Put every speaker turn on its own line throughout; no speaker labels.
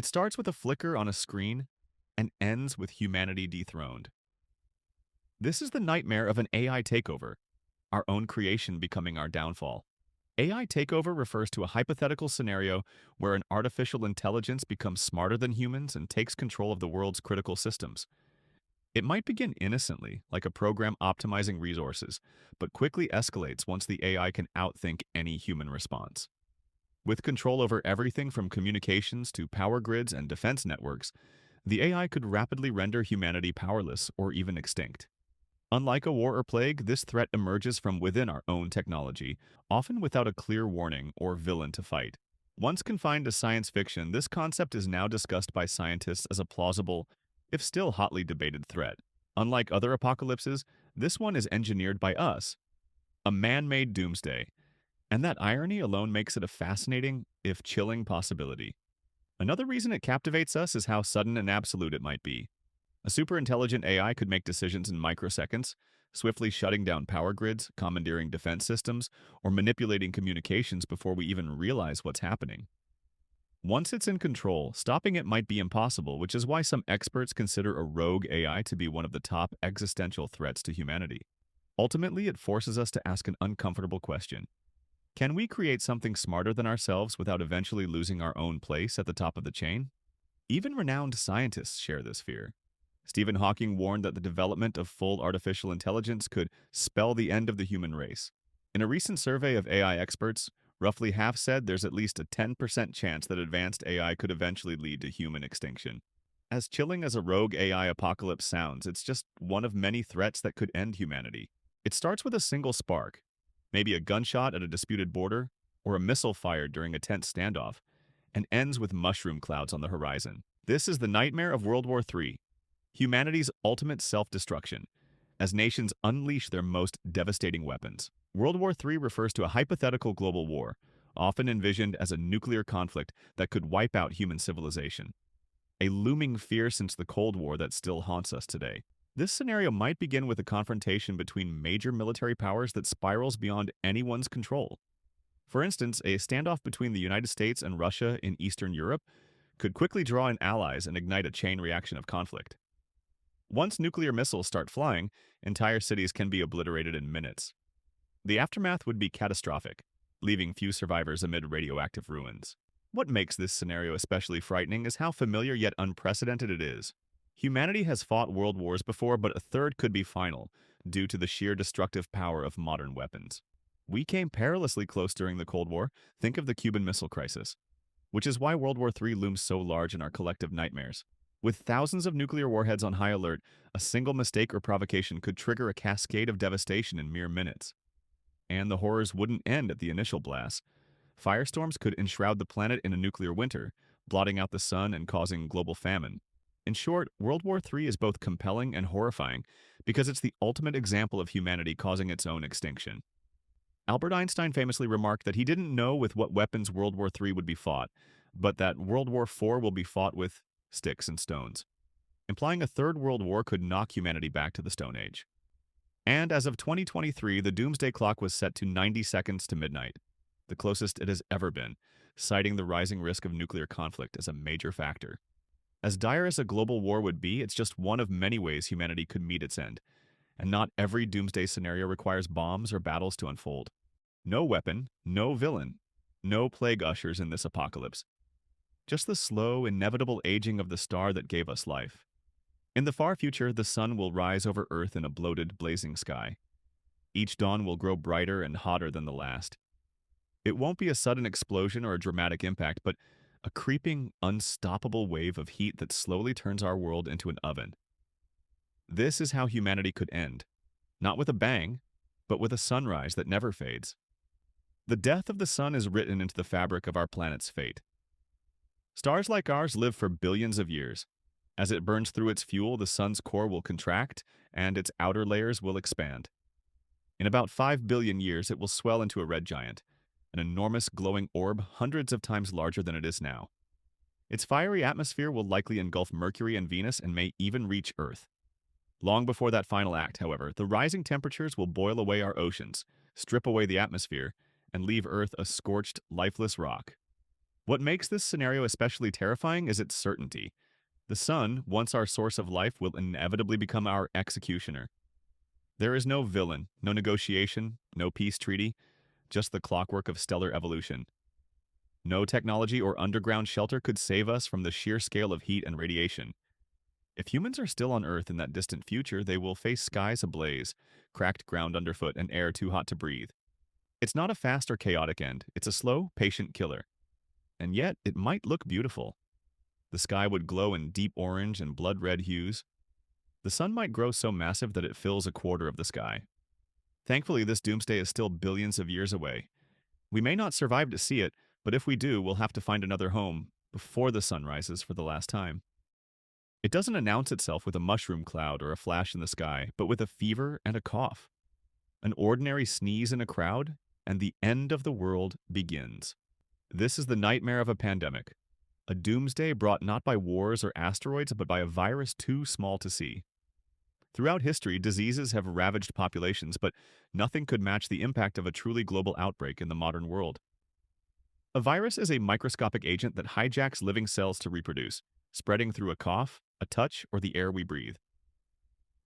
It starts with a flicker on a screen and ends with humanity dethroned. This is the nightmare of an AI takeover, our own creation becoming our downfall. AI takeover refers to a hypothetical scenario where an artificial intelligence becomes smarter than humans and takes control of the world's critical systems. It might begin innocently, like a program optimizing resources, but quickly escalates once the AI can outthink any human response. With control over everything from communications to power grids and defense networks, the AI could rapidly render humanity powerless or even extinct. Unlike a war or plague, this threat emerges from within our own technology, often without a clear warning or villain to fight. Once confined to science fiction, this concept is now discussed by scientists as a plausible, if still hotly debated threat. Unlike other apocalypses, this one is engineered by us, a man-made doomsday, and that irony alone makes it a fascinating, if chilling, possibility. Another reason it captivates us is how sudden and absolute it might be. A superintelligent AI could make decisions in microseconds, swiftly shutting down power grids, commandeering defense systems, or manipulating communications before we even realize what's happening. Once it's in control, stopping it might be impossible, which is why some experts consider a rogue AI to be one of the top existential threats to humanity. Ultimately, it forces us to ask an uncomfortable question. Can we create something smarter than ourselves without eventually losing our own place at the top of the chain? Even renowned scientists share this fear. Stephen Hawking warned that the development of full artificial intelligence could spell the end of the human race. In a recent survey of AI experts, roughly half said there's at least a 10% chance that advanced AI could eventually lead to human extinction. As chilling as a rogue AI apocalypse sounds, it's just one of many threats that could end humanity. It starts with a single spark, maybe a gunshot at a disputed border, or a missile fired during a tense standoff, and ends with mushroom clouds on the horizon. This is the nightmare of World War III, humanity's ultimate self-destruction, as nations unleash their most devastating weapons. World War III refers to a hypothetical global war, often envisioned as a nuclear conflict that could wipe out human civilization. A looming fear since the Cold War that still haunts us today. This scenario might begin with a confrontation between major military powers that spirals beyond anyone's control. For instance, a standoff between the United States and Russia in Eastern Europe could quickly draw in allies and ignite a chain reaction of conflict. Once nuclear missiles start flying, entire cities can be obliterated in minutes. The aftermath would be catastrophic, leaving few survivors amid radioactive ruins. What makes this scenario especially frightening is how familiar yet unprecedented it is. Humanity has fought world wars before, but a third could be final, due to the sheer destructive power of modern weapons. We came perilously close during the Cold War. Think of the Cuban Missile Crisis, which is why World War III looms so large in our collective nightmares. With thousands of nuclear warheads on high alert, a single mistake or provocation could trigger a cascade of devastation in mere minutes. And the horrors wouldn't end at the initial blast. Firestorms could enshroud the planet in a nuclear winter, blotting out the sun and causing global famine. In short, World War III is both compelling and horrifying because it's the ultimate example of humanity causing its own extinction. Albert Einstein famously remarked that he didn't know with what weapons World War III would be fought, but that World War IV will be fought with sticks and stones, implying a third world war could knock humanity back to the Stone Age. And as of 2023, the doomsday clock was set to 90 seconds to midnight, the closest it has ever been, citing the rising risk of nuclear conflict as a major factor. As dire as a global war would be, it's just one of many ways humanity could meet its end, and not every doomsday scenario requires bombs or battles to unfold. No weapon, no villain, no plague ushers in this apocalypse. Just the slow, inevitable aging of the star that gave us life. In the far future, the sun will rise over Earth in a bloated, blazing sky. Each dawn will grow brighter and hotter than the last. It won't be a sudden explosion or a dramatic impact, but a creeping, unstoppable wave of heat that slowly turns our world into an oven. This is how humanity could end. Not with a bang, but with a sunrise that never fades. The death of the sun is written into the fabric of our planet's fate. Stars like ours live for billions of years. As it burns through its fuel, the sun's core will contract, and its outer layers will expand. In about 5 billion years, it will swell into a red giant, an enormous glowing orb hundreds of times larger than it is now. Its fiery atmosphere will likely engulf Mercury and Venus and may even reach Earth. Long before that final act, however, the rising temperatures will boil away our oceans, strip away the atmosphere, and leave Earth a scorched, lifeless rock. What makes this scenario especially terrifying is its certainty. The sun, once our source of life, will inevitably become our executioner. There is no villain, no negotiation, no peace treaty, just the clockwork of stellar evolution. No technology or underground shelter could save us from the sheer scale of heat and radiation. If humans are still on Earth in that distant future, they will face skies ablaze, cracked ground underfoot, and air too hot to breathe. It's not a fast or chaotic end, it's a slow, patient killer. And yet, it might look beautiful. The sky would glow in deep orange and blood-red hues. The sun might grow so massive that it fills a quarter of the sky. Thankfully, this doomsday is still billions of years away. We may not survive to see it, but if we do, we'll have to find another home before the sun rises for the last time. It doesn't announce itself with a mushroom cloud or a flash in the sky, but with a fever and a cough. An ordinary sneeze in a crowd, and the end of the world begins. This is the nightmare of a pandemic. A doomsday brought not by wars or asteroids, but by a virus too small to see. Throughout history, diseases have ravaged populations, but nothing could match the impact of a truly global outbreak in the modern world. A virus is a microscopic agent that hijacks living cells to reproduce, spreading through a cough, a touch, or the air we breathe.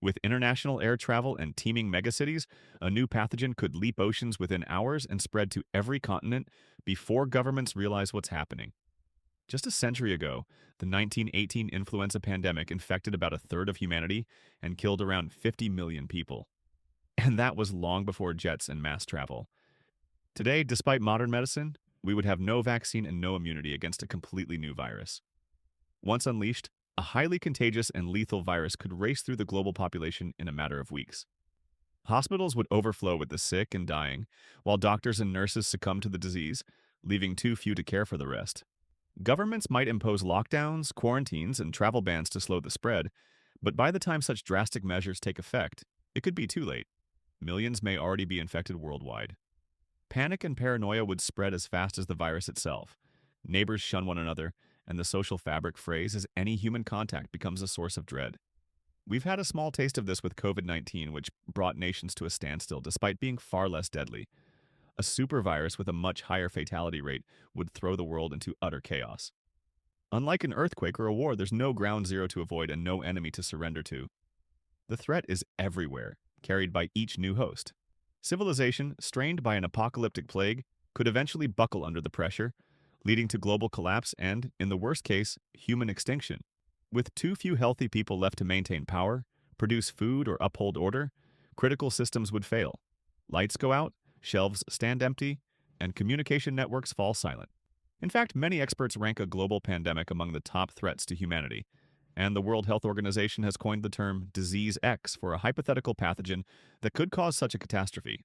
With international air travel and teeming megacities, a new pathogen could leap oceans within hours and spread to every continent before governments realize what's happening. Just a century ago, the 1918 influenza pandemic infected about a third of humanity and killed around 50 million people. And that was long before jets and mass travel. Today, despite modern medicine, we would have no vaccine and no immunity against a completely new virus. Once unleashed, a highly contagious and lethal virus could race through the global population in a matter of weeks. Hospitals would overflow with the sick and dying, while doctors and nurses succumb to the disease, leaving too few to care for the rest. Governments might impose lockdowns, quarantines, and travel bans to slow the spread, but by the time such drastic measures take effect, it could be too late. Millions may already be infected worldwide. Panic and paranoia would spread as fast as the virus itself. Neighbors shun one another, and the social fabric frays as any human contact becomes a source of dread. We've had a small taste of this with COVID-19, which brought nations to a standstill despite being far less deadly. A supervirus with a much higher fatality rate would throw the world into utter chaos. Unlike an earthquake or a war, there's no ground zero to avoid and no enemy to surrender to. The threat is everywhere, carried by each new host. Civilization, strained by an apocalyptic plague, could eventually buckle under the pressure, leading to global collapse and, in the worst case, human extinction. With too few healthy people left to maintain power, produce food, or uphold order, critical systems would fail. Lights go out, shelves stand empty, and communication networks fall silent. In fact, many experts rank a global pandemic among the top threats to humanity, and the World Health Organization has coined the term Disease X for a hypothetical pathogen that could cause such a catastrophe.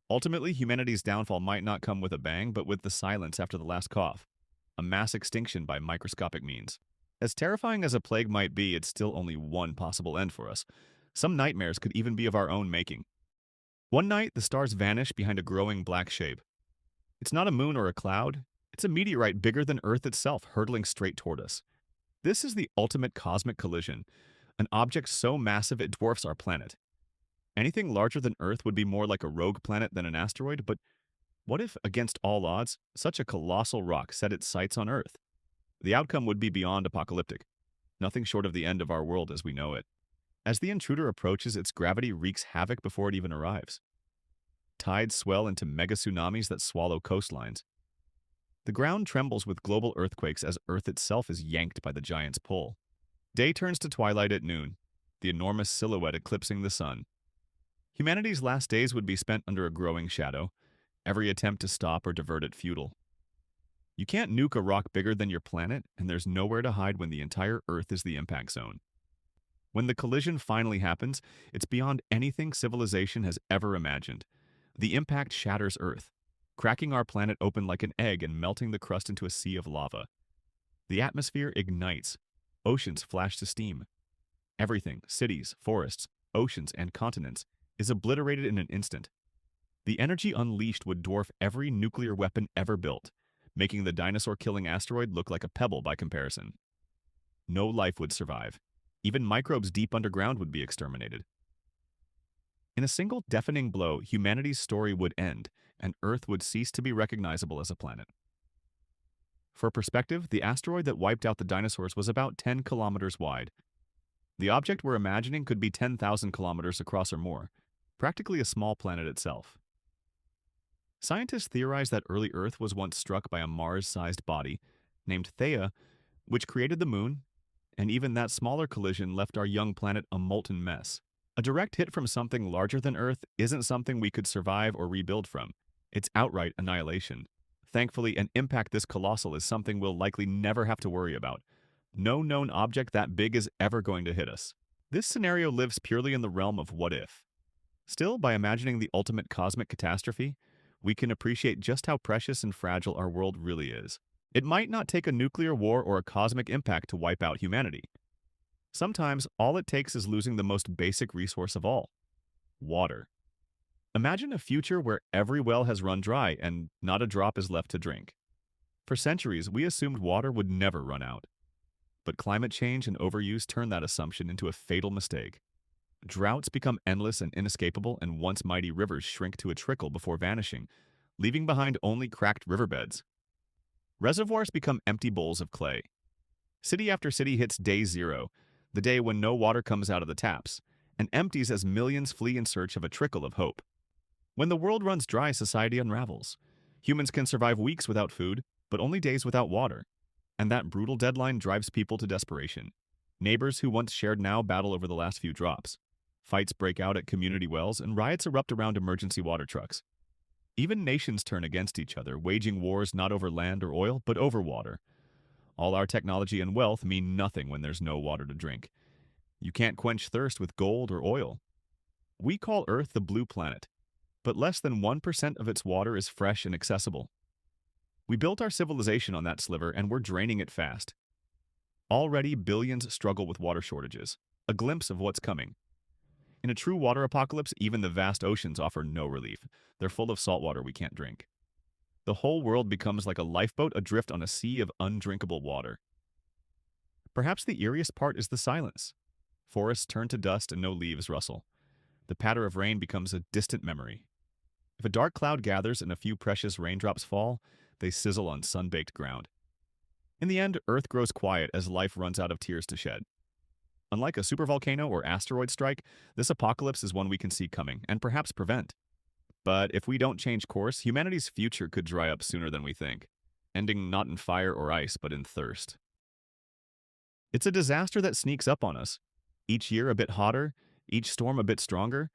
Ultimately, humanity's downfall might not come with a bang, but with the silence after the last cough. A mass extinction by microscopic means. As terrifying as a plague might be, it's still only one possible end for us. Some nightmares could even be of our own making. One night, the stars vanish behind a growing black shape. It's not a moon or a cloud. It's a meteorite bigger than Earth itself, hurtling straight toward us. This is the ultimate cosmic collision, an object so massive it dwarfs our planet. Anything larger than Earth would be more like a rogue planet than an asteroid, but what if, against all odds, such a colossal rock set its sights on Earth? The outcome would be beyond apocalyptic, nothing short of the end of our world as we know it. As the intruder approaches, its gravity wreaks havoc before it even arrives. Tides swell into mega tsunamis that swallow coastlines. The ground trembles with global earthquakes as Earth itself is yanked by the giant's pull. Day turns to twilight at noon, the enormous silhouette eclipsing the sun. Humanity's last days would be spent under a growing shadow, every attempt to stop or divert it futile. You can't nuke a rock bigger than your planet, and there's nowhere to hide when the entire Earth is the impact zone. When the collision finally happens, it's beyond anything civilization has ever imagined. The impact shatters Earth, cracking our planet open like an egg and melting the crust into a sea of lava. The atmosphere ignites. Oceans flash to steam. Everything, cities, forests, oceans, and continents, is obliterated in an instant. The energy unleashed would dwarf every nuclear weapon ever built, making the dinosaur-killing asteroid look like a pebble by comparison. No life would survive. Even microbes deep underground would be exterminated. In a single deafening blow, humanity's story would end, and Earth would cease to be recognizable as a planet. For perspective, the asteroid that wiped out the dinosaurs was about 10 kilometers wide. The object we're imagining could be 10,000 kilometers across or more, practically a small planet itself. Scientists theorize that early Earth was once struck by a Mars-sized body named Theia, which created the Moon, and even that smaller collision left our young planet a molten mess. A direct hit from something larger than Earth isn't something we could survive or rebuild from. It's outright annihilation. Thankfully, an impact this colossal is something we'll likely never have to worry about. No known object that big is ever going to hit us. This scenario lives purely in the realm of what if. Still, by imagining the ultimate cosmic catastrophe, we can appreciate just how precious and fragile our world really is. It might not take a nuclear war or a cosmic impact to wipe out humanity. Sometimes, all it takes is losing the most basic resource of all: water. Imagine a future where every well has run dry and not a drop is left to drink. For centuries, we assumed water would never run out. But climate change and overuse turn that assumption into a fatal mistake. Droughts become endless and inescapable, and once mighty rivers shrink to a trickle before vanishing, leaving behind only cracked riverbeds. Reservoirs become empty bowls of clay. City after city hits day zero, the day when no water comes out of the taps, and empties as millions flee in search of a trickle of hope. When the world runs dry, society unravels. Humans can survive weeks without food, but only days without water. And that brutal deadline drives people to desperation. Neighbors who once shared now battle over the last few drops. Fights break out at community wells, and riots erupt around emergency water trucks. Even nations turn against each other, waging wars not over land or oil, but over water. All our technology and wealth mean nothing when there's no water to drink. You can't quench thirst with gold or oil. We call Earth the blue planet, but less than 1% of its water is fresh and accessible. We built our civilization on that sliver, and we're draining it fast. Already, billions struggle with water shortages, a glimpse of what's coming. In a true water apocalypse, even the vast oceans offer no relief. They're full of salt water we can't drink. The whole world becomes like a lifeboat adrift on a sea of undrinkable water. Perhaps the eeriest part is the silence. Forests turn to dust and no leaves rustle. The patter of rain becomes a distant memory. If a dark cloud gathers and a few precious raindrops fall, they sizzle on sun-baked ground. In the end, Earth grows quiet as life runs out of tears to shed. Unlike a supervolcano or asteroid strike, this apocalypse is one we can see coming and perhaps prevent. But if we don't change course, humanity's future could dry up sooner than we think, ending not in fire or ice, but in thirst. It's a disaster that sneaks up on us, each year a bit hotter, each storm a bit stronger,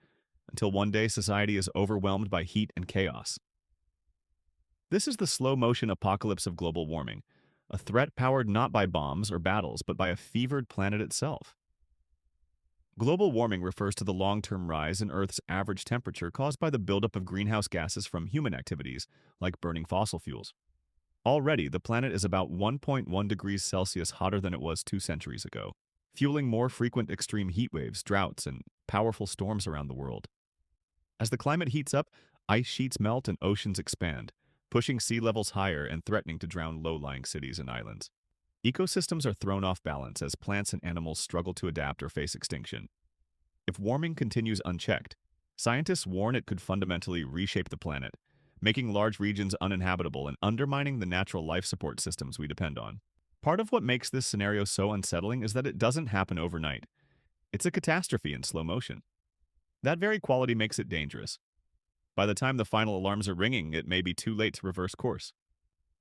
until one day society is overwhelmed by heat and chaos. This is the slow-motion apocalypse of global warming, a threat powered not by bombs or battles, but by a fevered planet itself. Global warming refers to the long-term rise in Earth's average temperature caused by the buildup of greenhouse gases from human activities, like burning fossil fuels. Already, the planet is about 1.1 degrees Celsius hotter than it was 2 centuries ago, fueling more frequent extreme heat waves, droughts, and powerful storms around the world. As the climate heats up, ice sheets melt and oceans expand, pushing sea levels higher and threatening to drown low-lying cities and islands. Ecosystems are thrown off balance as plants and animals struggle to adapt or face extinction. If warming continues unchecked, scientists warn it could fundamentally reshape the planet, making large regions uninhabitable and undermining the natural life support systems we depend on. Part of what makes this scenario so unsettling is that it doesn't happen overnight. It's a catastrophe in slow motion. That very quality makes it dangerous. By the time the final alarms are ringing, it may be too late to reverse course.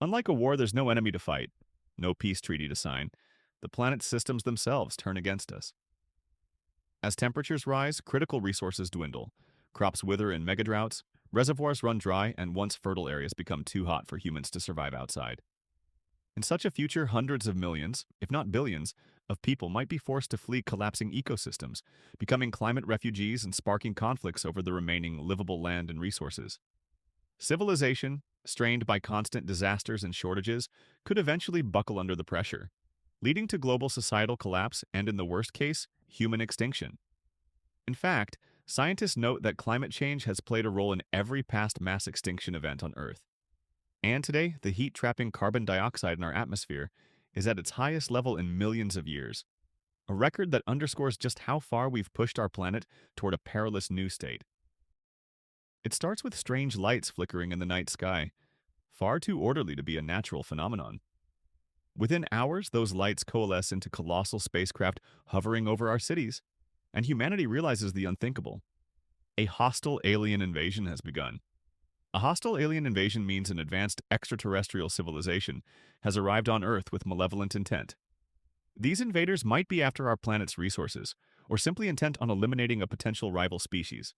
Unlike a war, there's no enemy to fight, no peace treaty to sign. The planet's systems themselves turn against us. As temperatures rise, critical resources dwindle. Crops wither in megadroughts, reservoirs run dry, and once fertile areas become too hot for humans to survive outside. In such a future, hundreds of millions, if not billions, of people might be forced to flee collapsing ecosystems, becoming climate refugees and sparking conflicts over the remaining livable land and resources. Civilization, strained by constant disasters and shortages, could eventually buckle under the pressure, leading to global societal collapse and, in the worst case, human extinction. In fact, scientists note that climate change has played a role in every past mass extinction event on Earth. And today, the heat-trapping carbon dioxide in our atmosphere is at its highest level in millions of years, a record that underscores just how far we've pushed our planet toward a perilous new state. It starts with strange lights flickering in the night sky, far too orderly to be a natural phenomenon. Within hours, those lights coalesce into colossal spacecraft hovering over our cities, and humanity realizes the unthinkable. A hostile alien invasion has begun. A hostile alien invasion means an advanced extraterrestrial civilization has arrived on Earth with malevolent intent. These invaders might be after our planet's resources, or simply intent on eliminating a potential rival species.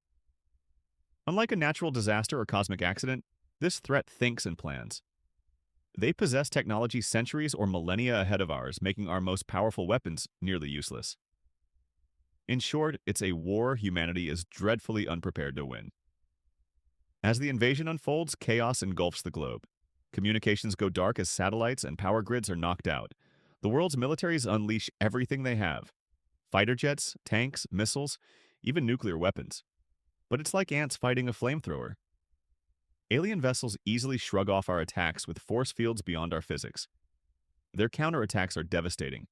Unlike a natural disaster or cosmic accident, this threat thinks and plans. They possess technology centuries or millennia ahead of ours, making our most powerful weapons nearly useless. In short, it's a war humanity is dreadfully unprepared to win. As the invasion unfolds, chaos engulfs the globe. Communications go dark as satellites and power grids are knocked out. The world's militaries unleash everything they have: fighter jets, tanks, missiles, even nuclear weapons. But it's like ants fighting a flamethrower. Alien vessels easily shrug off our attacks with force fields beyond our physics. Their counterattacks are devastating: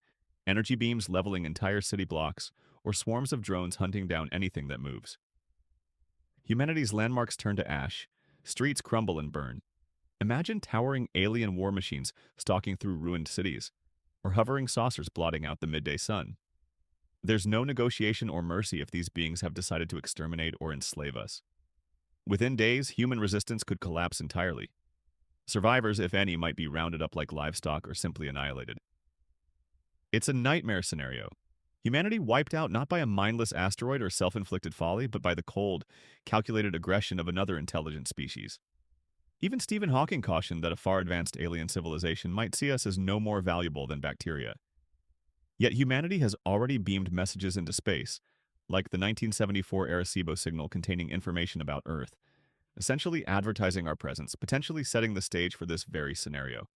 energy beams leveling entire city blocks, or swarms of drones hunting down anything that moves. Humanity's landmarks turn to ash, streets crumble and burn. Imagine towering alien war machines stalking through ruined cities, or hovering saucers blotting out the midday sun. There's no negotiation or mercy if these beings have decided to exterminate or enslave us. Within days, human resistance could collapse entirely. Survivors, if any, might be rounded up like livestock or simply annihilated. It's a nightmare scenario. Humanity wiped out not by a mindless asteroid or self-inflicted folly, but by the cold, calculated aggression of another intelligent species. Even Stephen Hawking cautioned that a far-advanced alien civilization might see us as no more valuable than bacteria. Yet humanity has already beamed messages into space, like the 1974 Arecibo signal containing information about Earth, essentially advertising our presence, potentially setting the stage for this very scenario.